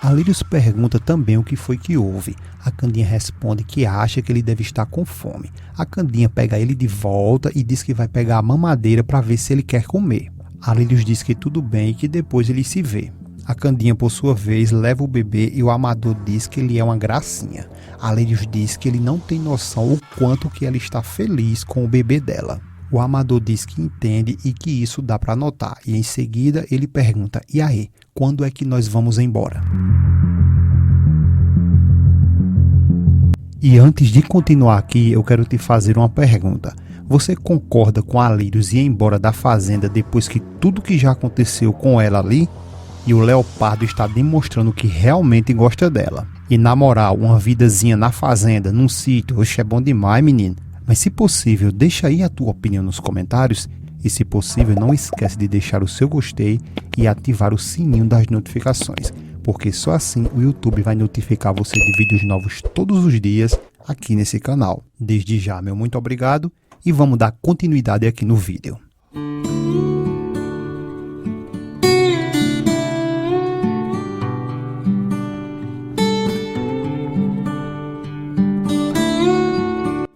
A Lírios pergunta também o que foi que houve. A Candinha responde que acha que ele deve estar com fome. A Candinha pega ele de volta e diz que vai pegar a mamadeira para ver se ele quer comer. A Lírios diz que tudo bem e que depois ele se vê. A Candinha, por sua vez, leva o bebê e o amador diz que ele é uma gracinha. A Lírios diz que ele não tem noção o quanto que ela está feliz com o bebê dela. O amador diz que entende e que isso dá para notar. E em seguida ele pergunta: e aí, quando é que nós vamos embora? E antes de continuar aqui, eu quero te fazer uma pergunta. Você concorda com a Lírios ir embora da fazenda depois que tudo que já aconteceu com ela ali? E o Leopardo está demonstrando que realmente gosta dela. E na moral, uma vidazinha na fazenda, num sítio, oxe, é bom demais, menino. Mas se possível, deixa aí a tua opinião nos comentários. E se possível, não esquece de deixar o seu gostei e ativar o sininho das notificações. Porque só assim o YouTube vai notificar você de vídeos novos todos os dias aqui nesse canal. Desde já, meu muito obrigado e vamos dar continuidade aqui no vídeo.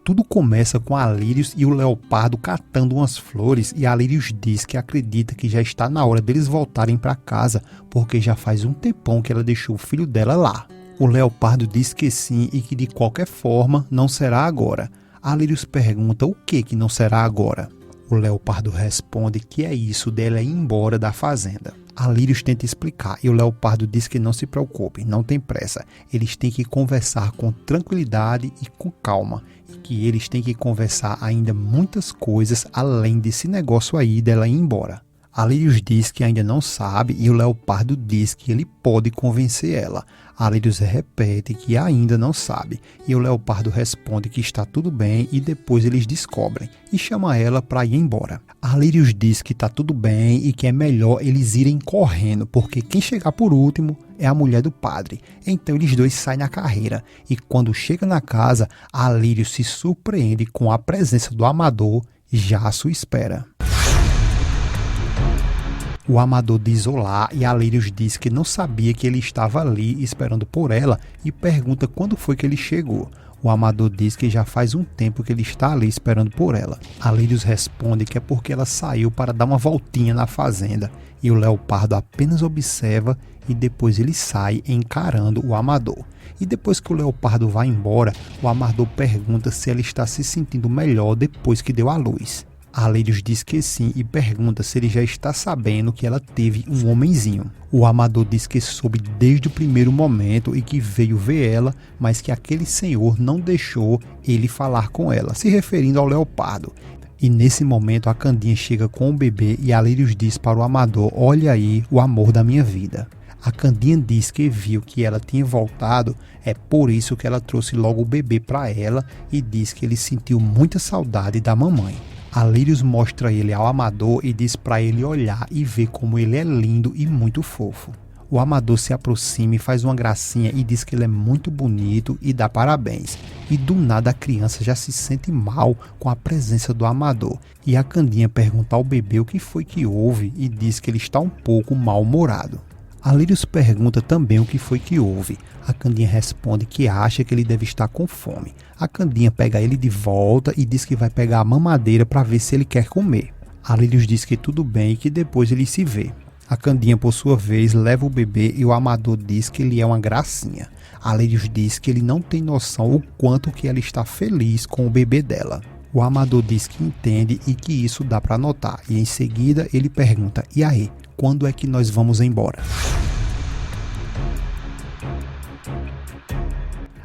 Tudo começa com a Lírios e o Leopardo catando umas flores e a Lírios diz que acredita que já está na hora deles voltarem para casa porque já faz um tempão que ela deixou o filho dela lá. O Leopardo diz que sim e que de qualquer forma não será agora. A Lírios pergunta o que não será agora. O Leopardo responde que é isso dela ir embora da fazenda. A Lírios tenta explicar e o Leopardo diz que não se preocupe, não tem pressa. Eles têm que conversar com tranquilidade e com calma. E que eles têm que conversar ainda muitas coisas além desse negócio aí dela ir embora. A Lírios diz que ainda não sabe e o Leopardo diz que ele pode convencer ela. A Lírios repete que ainda não sabe e o Leopardo responde que está tudo bem e depois eles descobrem e chama ela para ir embora. A Lírios diz que está tudo bem e que é melhor eles irem correndo porque quem chegar por último é a mulher do padre. Então eles dois saem na carreira e quando chega na casa, a Lírios se surpreende com a presença do amador já à sua espera. O amador diz olá e a Lírios diz que não sabia que ele estava ali esperando por ela e pergunta quando foi que ele chegou. O amador diz que já faz um tempo que ele está ali esperando por ela. A Lírios responde que é porque ela saiu para dar uma voltinha na fazenda e o Leopardo apenas observa e depois ele sai encarando o amador. E depois que o Leopardo vai embora, o amador pergunta se ela está se sentindo melhor depois que deu à luz. A Lírios diz que sim e pergunta se ele já está sabendo que ela teve um homenzinho. O amador diz que soube desde o primeiro momento e que veio ver ela, mas que aquele senhor não deixou ele falar com ela, se referindo ao Leopardo. E nesse momento a Candinha chega com o bebê e a Lírios diz para o amador: olha aí o amor da minha vida. A Candinha diz que viu que ela tinha voltado, é por isso que ela trouxe logo o bebê para ela e diz que ele sentiu muita saudade da mamãe. A Lírios mostra ele ao amador e diz para ele olhar e ver como ele é lindo e muito fofo. O amador se aproxima e faz uma gracinha e diz que ele é muito bonito e dá parabéns. E do nada a criança já se sente mal com a presença do amador. E a Candinha pergunta ao bebê o que foi que houve e diz que ele está um pouco mal-humorado. A Lírios pergunta também o que foi que houve. A Candinha responde que acha que ele deve estar com fome. A Candinha pega ele de volta e diz que vai pegar a mamadeira para ver se ele quer comer. A Lírios diz que tudo bem e que depois ele se vê. A Candinha, por sua vez, leva o bebê e o amador diz que ele é uma gracinha. A Lírios diz que ele não tem noção o quanto que ela está feliz com o bebê dela. O amador diz que entende e que isso dá para notar. E em seguida ele pergunta: e aí, quando é que nós vamos embora?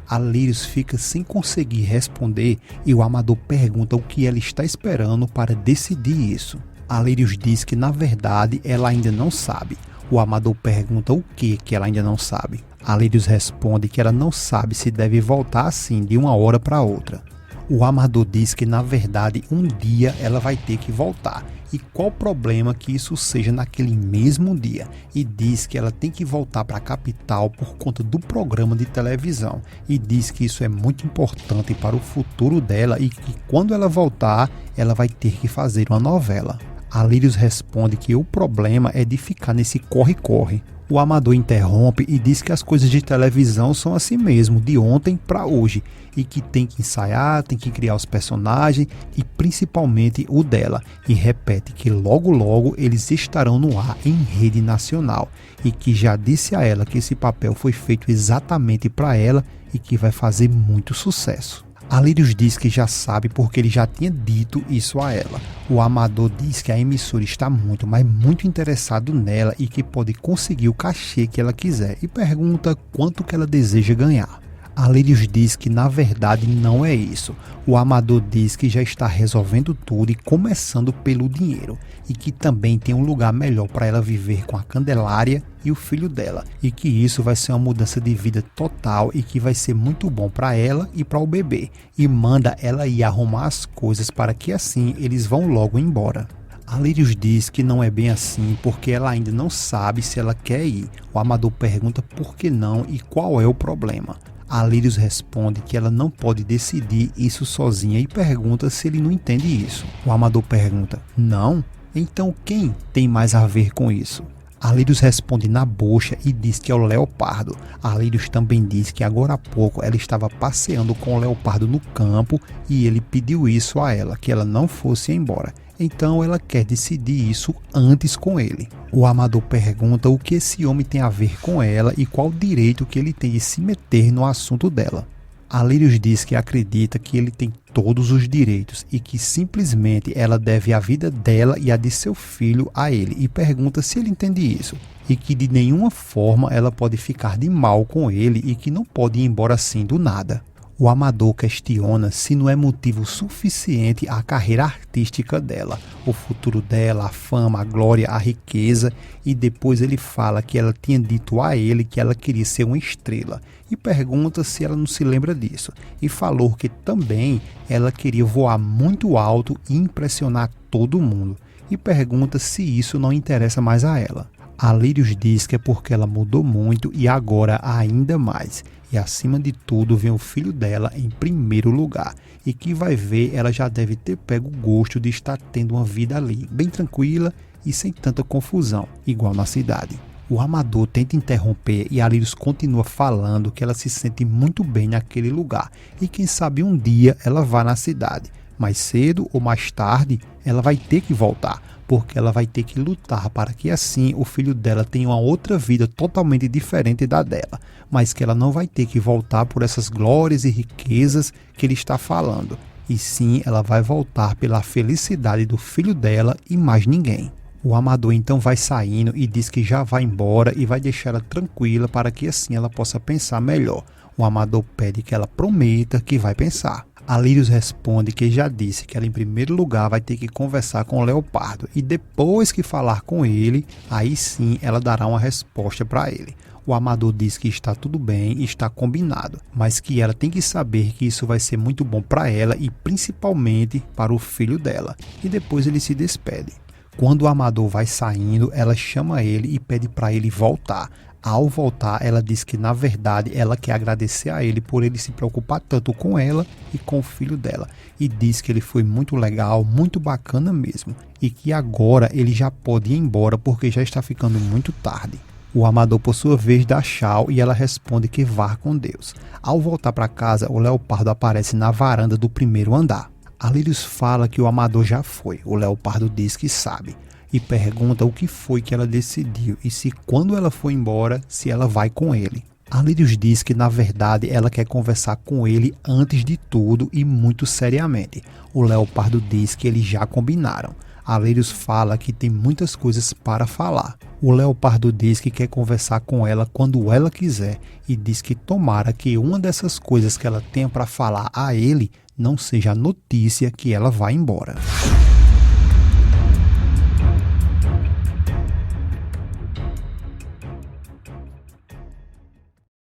A Lírios fica sem conseguir responder e o amador pergunta o que ela está esperando para decidir isso. A Lírios diz que na verdade ela ainda não sabe. O amador pergunta o que ela ainda não sabe. A Lírios responde que ela não sabe se deve voltar assim de uma hora para outra. O amador diz que na verdade um dia ela vai ter que voltar. E qual problema que isso seja naquele mesmo dia, e diz que ela tem que voltar para a capital por conta do programa de televisão e diz que isso é muito importante para o futuro dela e que quando ela voltar ela vai ter que fazer uma novela. A Lírios responde que o problema é de ficar nesse corre-corre. O Amador interrompe e diz que as coisas de televisão são assim mesmo, de ontem para hoje, e que tem que ensaiar, tem que criar os personagens e principalmente o dela, e repete que logo logo eles estarão no ar em rede nacional, e que já disse a ela que esse papel foi feito exatamente para ela e que vai fazer muito sucesso. A Lírios diz que já sabe porque ele já tinha dito isso a ela. O Amador diz que a emissora está muito, mas muito interessado nela e que pode conseguir o cachê que ela quiser e pergunta quanto que ela deseja ganhar. A Lírios diz que na verdade não é isso. O Amador diz que já está resolvendo tudo e começando pelo dinheiro e que também tem um lugar melhor para ela viver com a Candelária e o filho dela e que isso vai ser uma mudança de vida total e que vai ser muito bom para ela e para o bebê e manda ela ir arrumar as coisas para que assim eles vão logo embora. A Lírios diz que não é bem assim porque ela ainda não sabe se ela quer ir. O Amador pergunta por que não e qual é o problema. A Lírios responde que ela não pode decidir isso sozinha e pergunta se ele não entende isso. O Amador pergunta, não? Então quem tem mais a ver com isso? A Lírios responde na bocha e diz que é o Leopardo. A Lírios também diz que agora há pouco ela estava passeando com o Leopardo no campo e ele pediu isso a ela, que ela não fosse embora. Então ela quer decidir isso antes com ele. O Amador pergunta o que esse homem tem a ver com ela e qual direito que ele tem de se meter no assunto dela. A Lírios diz que acredita que ele tem todos os direitos e que simplesmente ela deve a vida dela e a de seu filho a ele e pergunta se ele entende isso e que de nenhuma forma ela pode ficar de mal com ele e que não pode ir embora assim do nada. O Amador questiona se não é motivo suficiente a carreira artística dela, o futuro dela, a fama, a glória, a riqueza, e depois ele fala que ela tinha dito a ele que ela queria ser uma estrela e pergunta se ela não se lembra disso e falou que também ela queria voar muito alto e impressionar todo mundo e pergunta se isso não interessa mais a ela. A Lírios diz que é porque ela mudou muito e agora ainda mais. E acima de tudo vem o filho dela em primeiro lugar. E que vai ver, ela já deve ter pego o gosto de estar tendo uma vida ali, bem tranquila e sem tanta confusão, igual na cidade. O Amador tenta interromper e a Lírios continua falando que ela se sente muito bem naquele lugar. E quem sabe um dia ela vá na cidade. Mais cedo ou mais tarde ela vai ter que voltar, porque ela vai ter que lutar para que assim o filho dela tenha uma outra vida totalmente diferente da dela, mas que ela não vai ter que voltar por essas glórias e riquezas que ele está falando, e sim ela vai voltar pela felicidade do filho dela e mais ninguém. O Amador então vai saindo e diz que já vai embora e vai deixar ela tranquila para que assim ela possa pensar melhor. O Amador pede que ela prometa que vai pensar. A Lírios responde que já disse que ela em primeiro lugar vai ter que conversar com o Leopardo e depois que falar com ele, aí sim ela dará uma resposta para ele. O Amador diz que está tudo bem e está combinado, mas que ela tem que saber que isso vai ser muito bom para ela e principalmente para o filho dela. E depois ele se despede. Quando o Amador vai saindo, ela chama ele e pede para ele voltar. Ao voltar, ela diz que na verdade ela quer agradecer a ele por ele se preocupar tanto com ela e com o filho dela. E diz que ele foi muito legal, muito bacana mesmo. E que agora ele já pode ir embora porque já está ficando muito tarde. O Amador, por sua vez, dá tchau e ela responde que vá com Deus. Ao voltar para casa, o Leopardo aparece na varanda do primeiro andar. A Lírios fala que o Amador já foi. O Leopardo diz que sabe. E pergunta o que foi que ela decidiu e se quando ela for embora, se ela vai com ele. A Lírios diz que na verdade ela quer conversar com ele antes de tudo e muito seriamente. O Leopardo diz que eles já combinaram. A Lírios fala que tem muitas coisas para falar. O Leopardo diz que quer conversar com ela quando ela quiser e diz que tomara que uma dessas coisas que ela tenha para falar a ele não seja a notícia que ela vai embora.